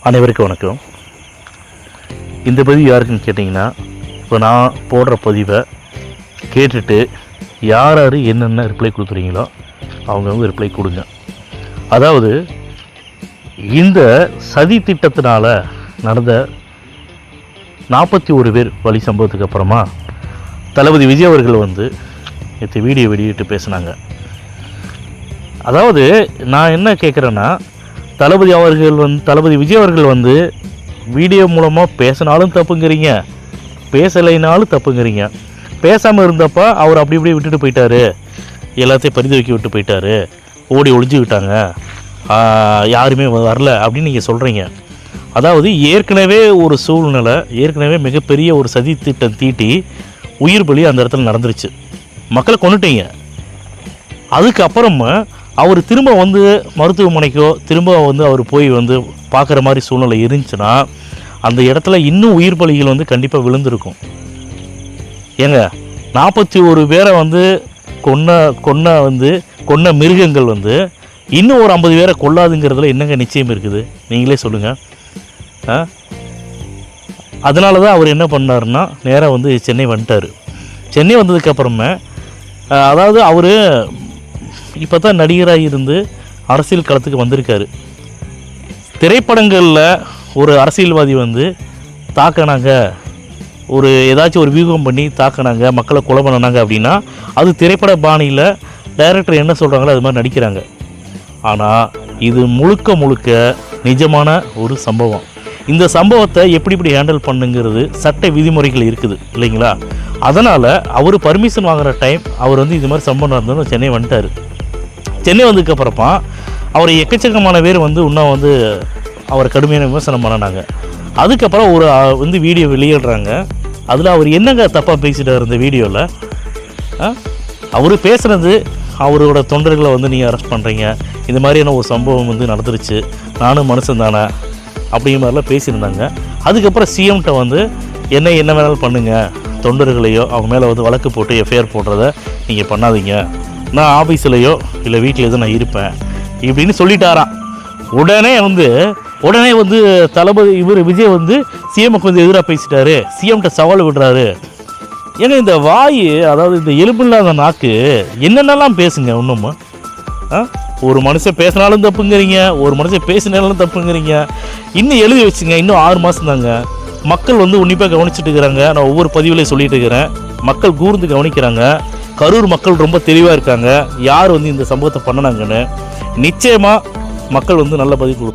அனைவருக்கும் வணக்கம். இந்த பதிவு யாருக்குன்னு கேட்டிங்கன்னா, இப்போ நான் போடுற பதிவை கேட்டுட்டு யார் யார் என்னென்ன ரிப்ளை கொடுக்குறீங்களோ அவங்கவுங்க ரிப்ளை கொடுங்க. அதாவது இந்த சதி திட்டத்தினால் நடந்த 41 பேர் பலி சம்பவத்துக்கு அப்புறமா தளபதி விஜய் அவர்கள் இந்த வீடியோ வெளியிட்டு பேசினாங்க. அதாவது நான் என்ன கேட்குறேன்னா, தளபதி விஜய் அவர்கள் வீடியோ மூலமாக பேசினாலும் தப்புங்கிறீங்க, பேசலைனாலும் தப்புங்கிறீங்க. பேசாமல் இருந்தப்போ அவர் அப்படி இப்படி விட்டுட்டு போயிட்டாரு, எல்லாத்தையும் பரிந்துரைக்கி விட்டு போயிட்டாரு, ஓடி ஒளிஞ்சுக்கிட்டாங்க, யாருமே வரல அப்படின்னு நீங்கள் சொல்கிறீங்க. அதாவது ஏற்கனவே ஒரு சூழ்நிலை, ஏற்கனவே மிகப்பெரிய ஒரு சதி திட்டம் தீட்டி உயிர் பலி அந்த இடத்துல நடந்துருச்சு, மக்களை கொண்டுட்டீங்க. அதுக்கப்புறமா அவர் திரும்ப மருத்துவமனைக்கோ திரும்ப அவர் போய் பார்க்குற மாதிரி சூழ்நிலை இருந்துச்சுன்னா அந்த இடத்துல இன்னும் உயிர் பலிகள் கண்டிப்பாக விழுந்திருக்கும். ஏங்க, 41 பேரை கொன்ன மிருகங்கள் இன்னும் ஒரு 50 பேரை கொள்ளாதுங்கிறதுல என்னங்க நிச்சயம் இருக்குது? நீங்களே சொல்லுங்கள். அதனால தான் அவர் என்ன பண்ணாருன்னா, நேராக சென்னை வந்துட்டார். சென்னை வந்ததுக்கப்புறமே அதாவது அவர் இப்போ தான் நடிகராக இருந்து அரசியல் களத்துக்கு வந்திருக்காரு. திரைப்படங்களில் ஒரு அரசியல்வாதி தாக்கினாங்க, ஏதாச்சும் ஒரு வியூகம் பண்ணி தாக்கினாங்க, மக்களை கொலை பண்ணினாங்க அப்படின்னா அது திரைப்பட பாணியில் டைரக்டர் என்ன சொல்கிறாங்களோ அது மாதிரி நடிக்கிறாங்க. ஆனால் இது முழுக்க நிஜமான ஒரு சம்பவம். இந்த சம்பவத்தை எப்படி ஹேண்டில் பண்ணுங்கிறது சட்ட விதிமுறைகள் இருக்குது இல்லைங்களா? அதனால் அவர் பர்மிஷன் வாங்குகிற டைம் அவர் இது மாதிரி சம்பவம் நடந்ததுன்னு சென்னை வந்துட்டார். சென்னை வந்ததுக்கப்புறமா அவர் எக்கச்சக்கமான பேர் இன்னும் அவரை கடுமையான விமர்சனம் பண்ணினாங்க. அதுக்கப்புறம் ஒரு வீடியோ வெளியிடுறாங்க. அதில் அவர் என்னங்க தப்பாக பேசிட்டார் இந்த வீடியோவில்? அவர் பேசுகிறது, அவரோட தொண்டர்களை நீங்கள் அரெஸ்ட் பண்ணுறீங்க, இந்த மாதிரியான ஒரு சம்பவம் நடந்துருச்சு, நானும் மனுஷன் தானே அப்படிங்கிற மாதிரிலாம் பேசியிருந்தாங்க. அதுக்கப்புறம் சிஎம்கிட்ட என்ன வேணாலும் பண்ணுங்கள், தொண்டர்களையோ அவங்க மேலே வழக்கு போட்டு எஃப்ஐஆர் போடுறத நீங்கள் பண்ணாதீங்க, நான் ஆஃபீஸ்லையோ இல்லை வீட்டில் எதுவும் நான் இருப்பேன் இப்படின்னு சொல்லிட்டாராம். உடனே தளபதி விஜய் சிஎம்க்கு எதிராக பேசிட்டாரு, சிஎம்கிட்ட சவால் விடுறாரு. ஏன்னா இந்த வாய், அதாவது இந்த எலும்பு இல்லாத நாக்கு என்னென்னலாம் பேசுங்க. இன்னும் ஒரு மனுஷன் பேசினாலும் தப்புங்கிறீங்க, ஒரு மனுஷன் பேசினாலும் தப்புங்கிறீங்க. இன்னும் எழுதி வச்சுங்க, இன்னும் 6 மாதம் தாங்க. மக்கள் உன்னிப்பாக கவனிச்சுட்டு இருக்கிறாங்க. நான் ஒவ்வொரு பதிவுலையும் சொல்லிட்டு இருக்கிறேன், மக்கள் கூர்ந்து கவனிக்கிறாங்க. கரூர் மக்கள் ரொம்ப தெளிவாக இருக்காங்க, யார் இந்த சம்பவத்தை பண்ணினாங்கன்னு. நிச்சயமாக மக்கள் நல்ல பதில் கொடுப்பாங்க.